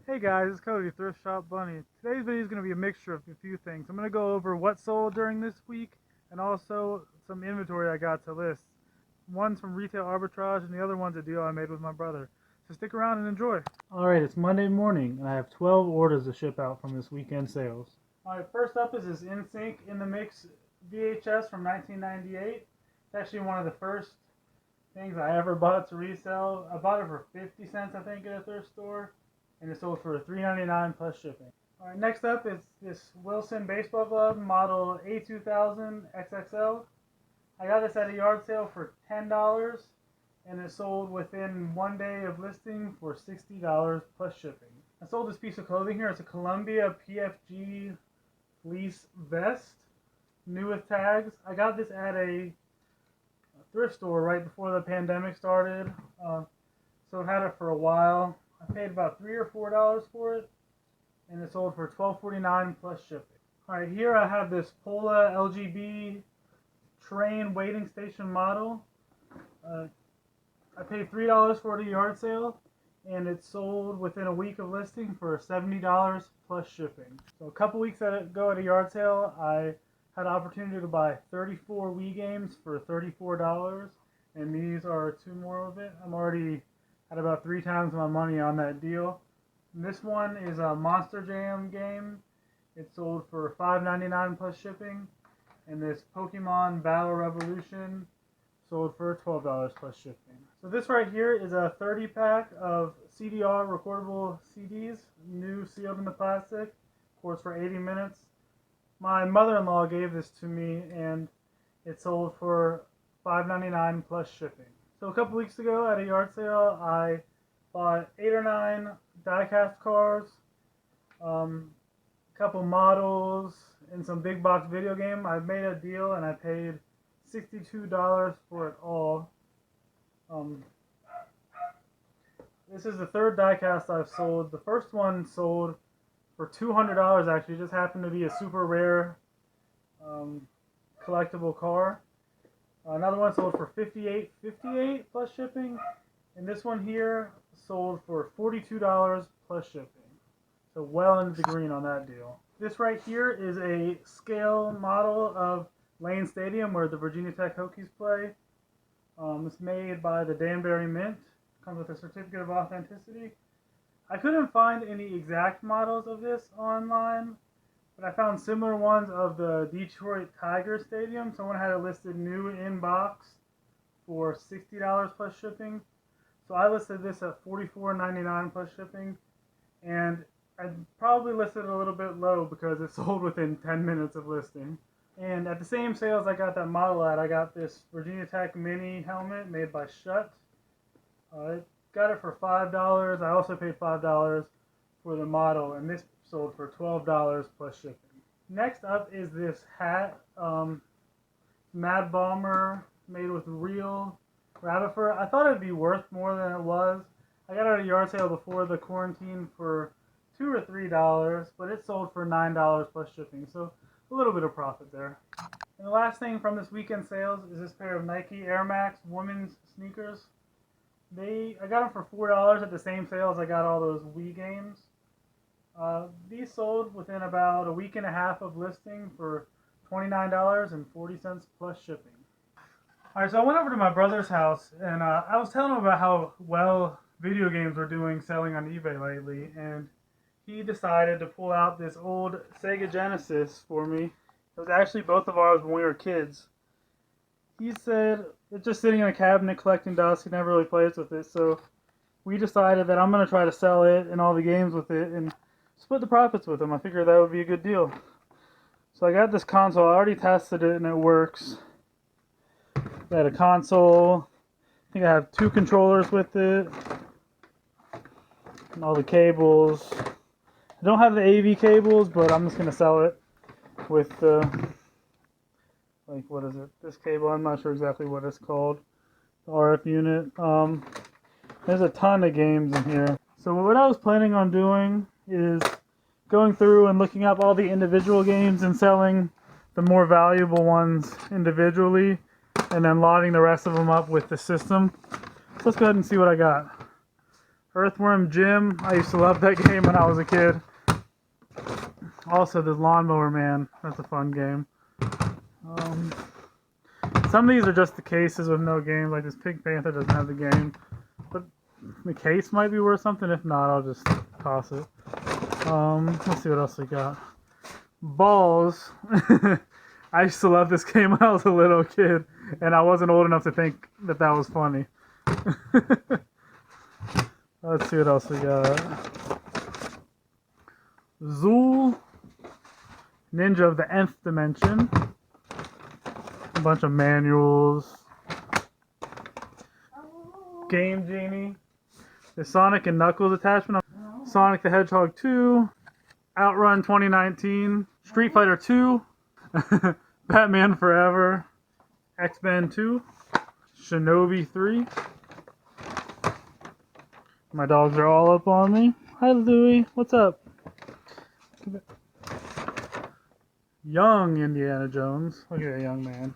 Hey guys, it's Cody, Thrift Shop Bunny. Today's video is going to be a mixture of a few things. I'm going to go over what sold during this week and also some inventory I got to list. One's from retail arbitrage and the other one's a deal I made with my brother. So stick around and enjoy. Alright, it's Monday morning and I have 12 orders to ship out from this weekend sales. Alright, first up is this In Sync in the Mix VHS from 1998. It's actually one of the first things I ever bought to resell. I bought it for 50 cents I think at a thrift store. And it sold for $3.99 plus shipping. Alright, next up is this Wilson baseball glove model A2000 XXL. I got this at a yard sale for $10 and it sold within 1 day of listing for $60 plus shipping. I sold this piece of clothing here. It's a Columbia PFG fleece vest, new with tags. I got this at a thrift store right before the pandemic started, so I've had it for a while. I paid about $3 or $4 for it, and it sold for $12.49 plus shipping. Alright, here I have this Pola LGB train waiting station model. I paid $3 for it at a yard sale, and it sold within a week of listing for $70 plus shipping. So a couple weeks ago at a yard sale, I had an opportunity to buy 34 Wii games for $34, and these are two more of it. I'm already at about 3 times my money on that deal. And this one is a Monster Jam game. It sold for $5.99 plus shipping. And this Pokemon Battle Revolution sold for $12 plus shipping. So this right here is a 30 pack of CDR recordable CDs, new sealed in the plastic. Of course, for 80 minutes. My mother-in-law gave this to me and it sold for $5.99 plus shipping. So a couple weeks ago at a yard sale, I bought 8 or 9 die-cast cars, a couple models, and some big box video game. I made a deal and I paid $62 for it all. This is the third die-cast I've sold. The first one sold for $200 actually. It just happened to be a super rare collectible car. Another one sold for $58.58 plus shipping, and this one here sold for $42 plus shipping. So well into the green on that deal. This right here is a scale model of Lane Stadium where the Virginia Tech Hokies play. It's made by the Danbury Mint. Comes with a certificate of authenticity. I couldn't find any exact models of this online, but I found similar ones of the Detroit Tiger Stadium. Someone had it listed new in box for $60 plus shipping. So I listed this at $44.99 plus shipping. And I probably listed it a little bit low because it sold within 10 minutes of listing. And at the same sales I got that model at, I got this Virginia Tech mini helmet made by Schutt. I got it for $5. I also paid $5 for the model, and this sold for $12 plus shipping. Next up is this hat, Mad Bomber, made with real rabbit fur. I thought it'd be worth more than it was. I got it at a yard sale before the quarantine for $2 or $3, but it sold for $9 plus shipping, so a little bit of profit there. And the last thing from this weekend sales is this pair of Nike Air Max women's sneakers. I got them for $4 at the same sale as I got all those Wii games. These sold within about a week and a half of listing for $29.40 plus shipping. Alright, so I went over to my brother's house and I was telling him about how well video games were doing selling on eBay lately, and he decided to pull out this old Sega Genesis for me. It was actually both of ours when we were kids. He said it's just sitting in a cabinet collecting dust. He never really plays with it, so we decided that I'm going to try to sell it and all the games with it and split the profits with him. I figured that would be a good deal. So I got this console. I already tested it and it works. I had a console. I think I have 2 controllers with it. And all the cables. I don't have the AV cables, but I'm just going to sell it with the, what is it? This cable, I'm not sure exactly what it's called. The RF unit. There's a ton of games in here. So what I was planning on doing is going through and looking up all the individual games and selling the more valuable ones individually, and then lotting the rest of them up with the system. So let's go ahead and see what I got. Earthworm Jim. I used to love that game when I was a kid. Also, the Lawnmower Man. That's a fun game. Some of these are just the cases with no games. Like this Pink Panther doesn't have the game. But the case might be worth something. If not, I'll just toss it. Let's see what else we got. Balls. I used to love this game when I was a little kid. And I wasn't old enough to think that that was funny. Let's see what else we got. Zool. Ninja of the Nth Dimension. A bunch of manuals. Game Genie. The Sonic and Knuckles attachment. Sonic the Hedgehog 2. Outrun 2019. Street Fighter 2. Batman Forever. X-Men 2. Shinobi 3. My dogs are all up on me. Hi, Louie. What's up? Young Indiana Jones. Look at that young man.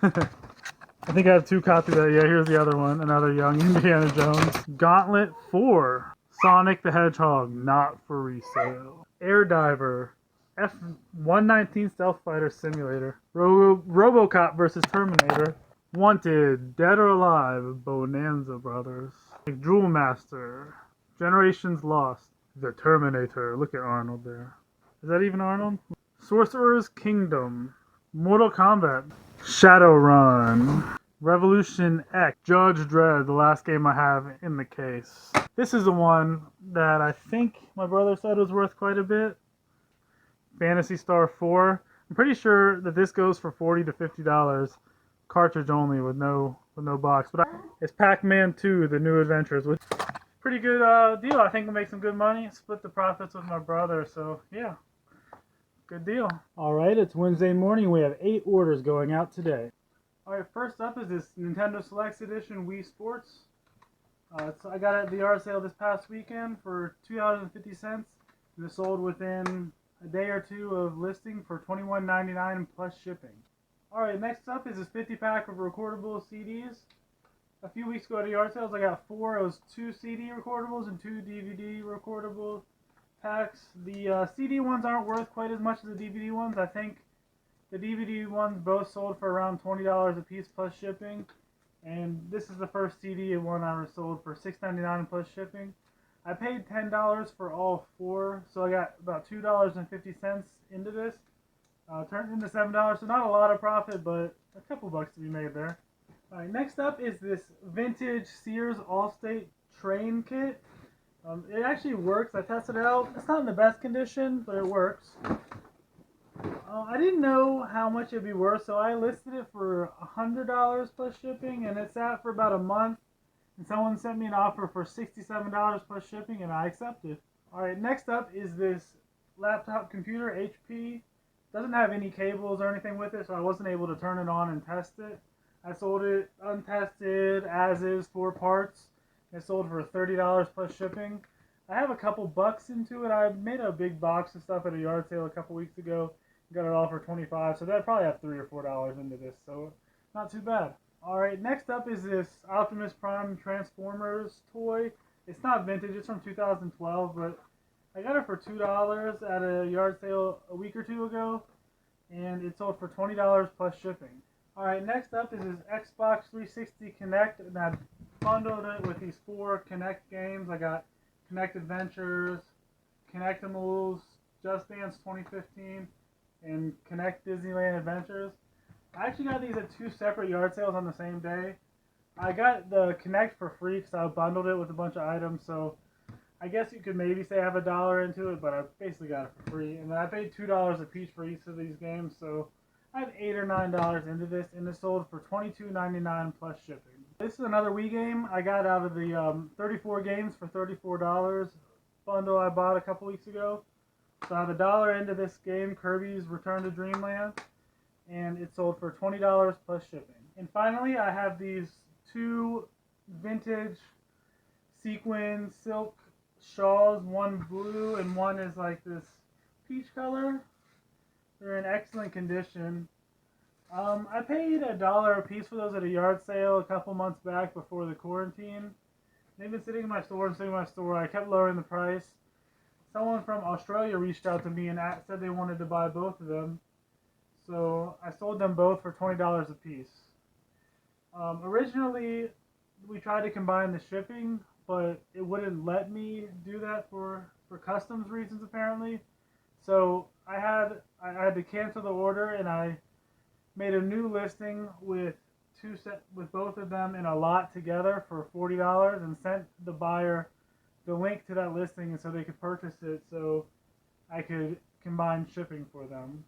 I think I have 2 copies of that. Yeah, here's the other one. Another young Indiana Jones. Gauntlet 4. Sonic the Hedgehog. Not for resale. Air Diver. F-119 Stealth Fighter Simulator. RoboCop vs. Terminator. Wanted. Dead or Alive. Bonanza Brothers. Jewel Master. Generations Lost. The Terminator. Look at Arnold there. Is that even Arnold? Sorcerer's Kingdom. Mortal Kombat. Shadowrun. Revolution X. Judge Dredd, the last game I have in the case. This is the one that I think my brother said was worth quite a bit. Phantasy Star 4. I'm pretty sure that this goes for $40 to $50. Cartridge only with no box. But it's Pac-Man 2, The New Adventures, which is a pretty good deal. I think we'll make some good money. Split the profits with my brother, so yeah. Good deal. Alright, it's Wednesday morning. We have 8 orders going out today. Alright, first up is this Nintendo Selects Edition Wii Sports. I got it at the yard sale this past weekend for $2.50. And it sold within a day or two of listing for $21.99 plus shipping. Alright, next up is this 50-pack of recordable CDs. A few weeks ago at the yard sales, I got 4. It was 2 CD recordables and 2 DVD recordable packs. The CD ones aren't worth quite as much as the DVD ones. I think the DVD ones both sold for around $20 a piece plus shipping. And this is the first CD one I sold for $6.99 plus shipping. I paid $10 for all 4, so I got about $2.50 into this. Turned into $7, so not a lot of profit, but a couple bucks to be made there. Alright, next up is this vintage Sears Allstate train kit. It actually works. I tested it out. It's not in the best condition, but it works. I didn't know how much it'd be worth, so I listed it for $100 plus shipping, and it sat for about a month. And someone sent me an offer for $67 plus shipping, and I accepted. Alright, next up is this laptop computer, HP. Doesn't have any cables or anything with it, so I wasn't able to turn it on and test it. I sold it untested, as is, 4 parts. It sold for $30 plus shipping. I have a couple bucks into it. I made a big box of stuff at a yard sale a couple weeks ago. Got it all for $25, so I'd probably have $3 or $4 into this, so not too bad. Alright, next up is this Optimus Prime Transformers toy. It's not vintage, it's from 2012, but I got it for $2 at a yard sale a week or 2 ago, and it sold for $20 plus shipping. Alright, next up is this Xbox 360 Kinect, and I bundled it with these 4 Kinect games. I got Kinect Adventures, Kinectimals, Just Dance 2015, and Kinect Disneyland Adventures. I actually got these at 2 separate yard sales on the same day. I got the Kinect for free because I bundled it with a bunch of items, so I guess you could maybe say I have $1 into it, but I basically got it for free. And then I paid $2 a piece for each of these games, so I have $8 or $9 into this, and it sold for $22.99 plus shipping. This is another Wii game I got out of the 34 games for $34 bundle I bought a couple weeks ago. So I have $1 into this game, Kirby's Return to Dreamland, and it sold for $20 plus shipping. And finally, I have these 2 vintage sequin silk shawls, one blue and one is like this peach color. They're in excellent condition. I paid $1 a piece for those at a yard sale a couple months back before the quarantine. They've been sitting in my store and sitting in my store. I kept lowering the price. Someone from Australia reached out to me and said they wanted to buy both of them. So I sold them both for $20 a piece. Originally, we tried to combine the shipping, but it wouldn't let me do that for customs reasons apparently. So I had to cancel the order, and I made a new listing with with both of them in a lot together for $40 and sent the buyer the link to that listing so they could purchase it so I could combine shipping for them.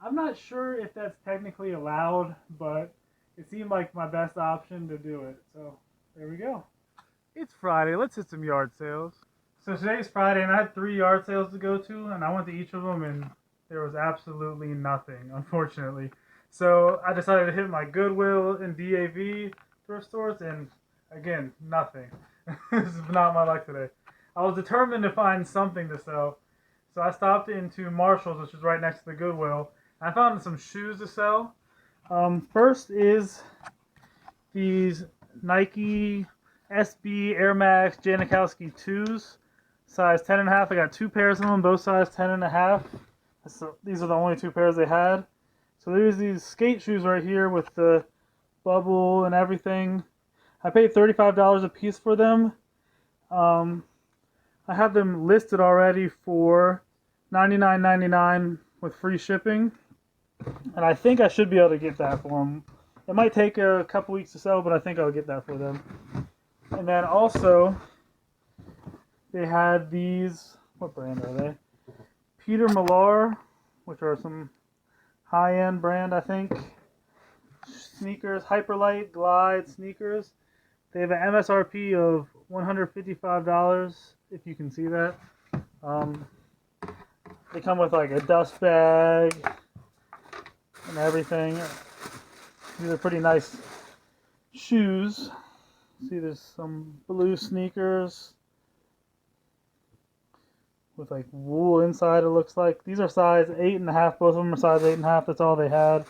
I'm not sure if that's technically allowed, but it seemed like my best option to do it. So there we go. It's Friday. Let's hit some yard sales. So today's Friday, and I had 3 yard sales to go to, and I went to each of them, and there was absolutely nothing, unfortunately. So I decided to hit my Goodwill and DAV thrift stores, and again, nothing. This is not my luck today. I was determined to find something to sell, so I stopped into Marshall's, which is right next to the Goodwill. I found some shoes to sell. First is these Nike SB Air Max Janikowski 2s, size 10.5. I got 2 pairs of them, both size 10.5. So these are the only 2 pairs they had. So there's these skate shoes right here with the bubble and everything. I paid $35 a piece for them. I have them listed already for $99.99 with free shipping. And I think I should be able to get that for them. It might take a couple weeks to sell, but I think I'll get that for them. And then also, they had these, what brand are they? Peter Millar, which are some high-end brand, I think. Sneakers, Hyperlight Glide sneakers. They have an MSRP of $155, if you can see that. They come with like a dust bag and everything. These are pretty nice shoes. See, there's some blue sneakers with like wool inside, it looks like. These are size 8.5. Both of them are size 8.5. That's all they had.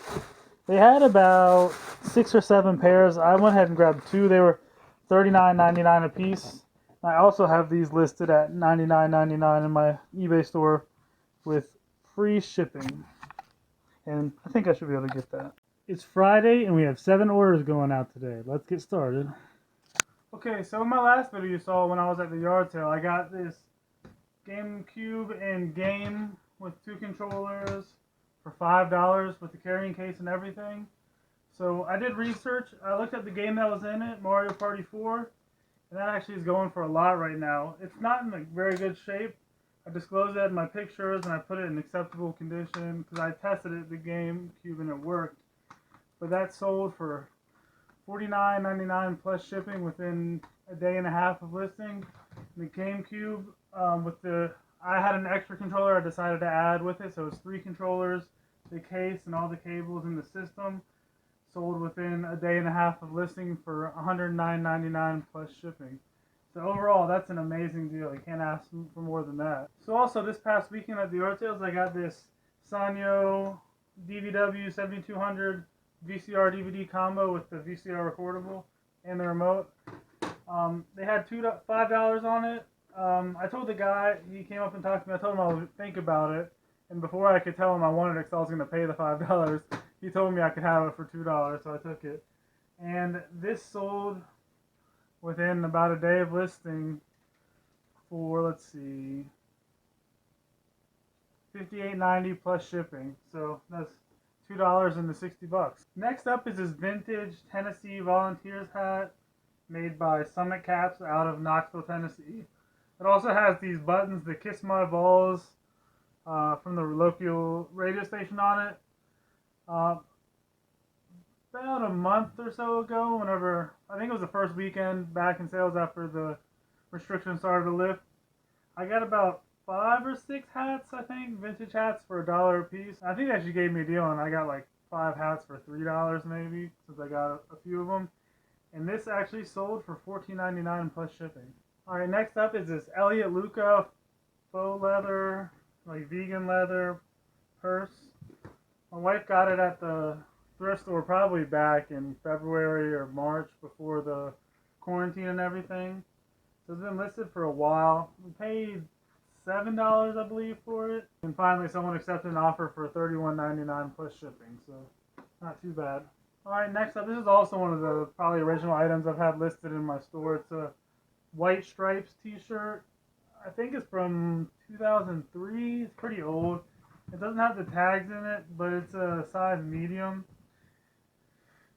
They had about 6 or 7 pairs. I went ahead and grabbed 2. They were $39.99 a piece. I also have these listed at $99.99 in my eBay store with free shipping. And I think I should be able to get that. It's Friday and we have 7 orders going out today. Let's get started. Okay, so in my last video you saw when I was at the yard sale, I got this GameCube and game with 2 controllers for $5 with the carrying case and everything. So I did research. I looked at the game that was in it, Mario Party 4, and that actually is going for a lot right now. It's not in like very good shape. I disclosed that in my pictures and I put it in acceptable condition because I tested it, the GameCube, and it worked. But that sold for $49.99 plus shipping within a day and a half of listing. The GameCube, I had an extra controller I decided to add with it, so it's 3 controllers, the case, and all the cables in the system. Sold within a day and a half of listing for $109.99 plus shipping. So overall, that's an amazing deal. You can't ask for more than that. So also this past weekend at the yard sales, I got this Sanyo DVW 7200 VCR DVD combo with the VCR recordable and the remote. They had $5 on it. I told the guy, he came up and talked to me, I told him I would think about it. And before I could tell him I wanted it because I was going to pay the $5, he told me I could have it for $2, so I took it. And this sold within about a day of listing for, let's see, $58.90 plus shipping. So that's $2 into $60. Next up is this vintage Tennessee Volunteers hat made by Summit Caps out of Knoxville, Tennessee. It also has these buttons, the Kiss My Balls from the local radio station on it. About a month or so ago, whenever, I think it was the first weekend back in sales after the restrictions started to lift, I got about 5 or 6 hats, I think, vintage hats for $1 a piece. I think they actually gave me a deal and I got like 5 hats for $3 maybe, since I got a few of them. And this actually sold for $14.99 plus shipping. Alright, next up is this Elliott Luca faux leather, like vegan leather purse. My wife got it at the thrift store probably back in February or March before the quarantine and everything. So it's been listed for a while. We paid $7, I believe, for it. And finally, someone accepted an offer for $31.99 plus shipping, so not too bad. Alright, next up, this is also one of the probably original items I've had listed in my store. It's a White Stripes t-shirt. I think it's from 2003. It's pretty old. It doesn't have the tags in it, but it's a size medium.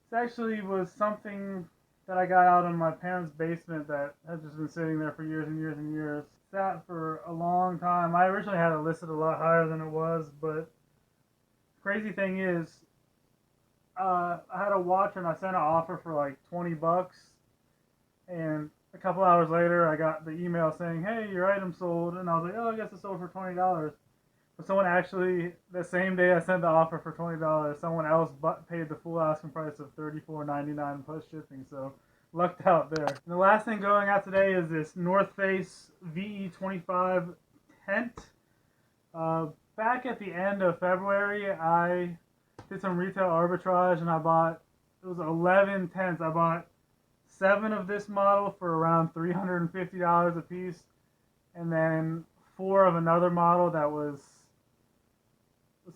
This actually was something that I got out in my parents' basement that has just been sitting there for years and years and years. Sat for a long time. I originally had it listed a lot higher than it was, but crazy thing is, I had a watcher and I sent an offer for like $20, and a couple hours later I got the email saying, "Hey, your item sold," and I was like, "Oh, I guess it sold for $20." But someone actually, the same day I sent the offer for $20, someone else paid the full asking price of $34.99 plus shipping. So lucked out there. And the last thing going out today is this North Face VE25 tent. Back at the end of February, I did some retail arbitrage and I bought, it was 11 tents. I bought 7 of this model for around $350 a piece, and then 4 of another model that was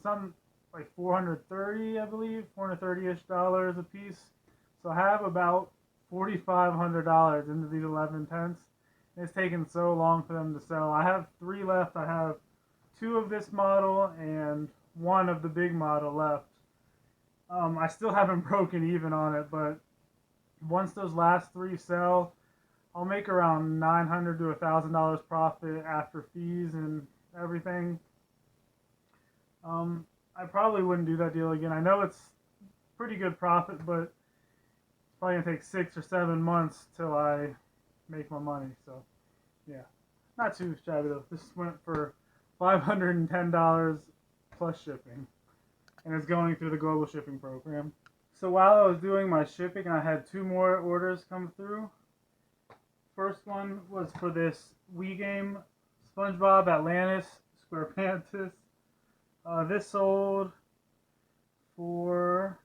some like 430, I believe, 430-ish dollars a piece. So I have about $4,500 into these 11 tents. It's taken so long for them to sell. I have 3 left. I have 2 of this model and 1 of the big model left. I still haven't broken even on it, but once those last 3 sell, I'll make around $900 to $1,000 profit after fees and everything. I probably wouldn't do that deal again. I know it's pretty good profit, but it's probably gonna take 6 or 7 months till I make my money. So, yeah, not too shabby though. This went for $510 plus shipping, and it's going through the global shipping program. So while I was doing my shipping, I had 2 more orders come through. First one was for this Wii game, SpongeBob Atlantis SquarePants. This sold for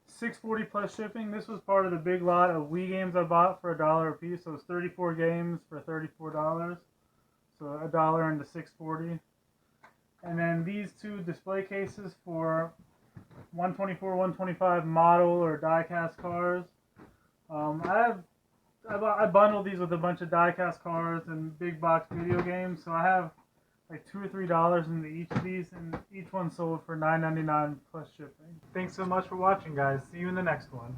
$640 plus shipping. This was part of the big lot of Wii games I bought for $1 a piece. So it was 34 games for $34. So $1 into $640. And then these 2 display cases for 124, 125 model or die-cast cars. I bundled these with a bunch of die-cast cars and big box video games, so I have like $2 or $3 into each of these, and each one sold for $9.99 plus shipping. Thanks so much for watching, guys. See you in the next one.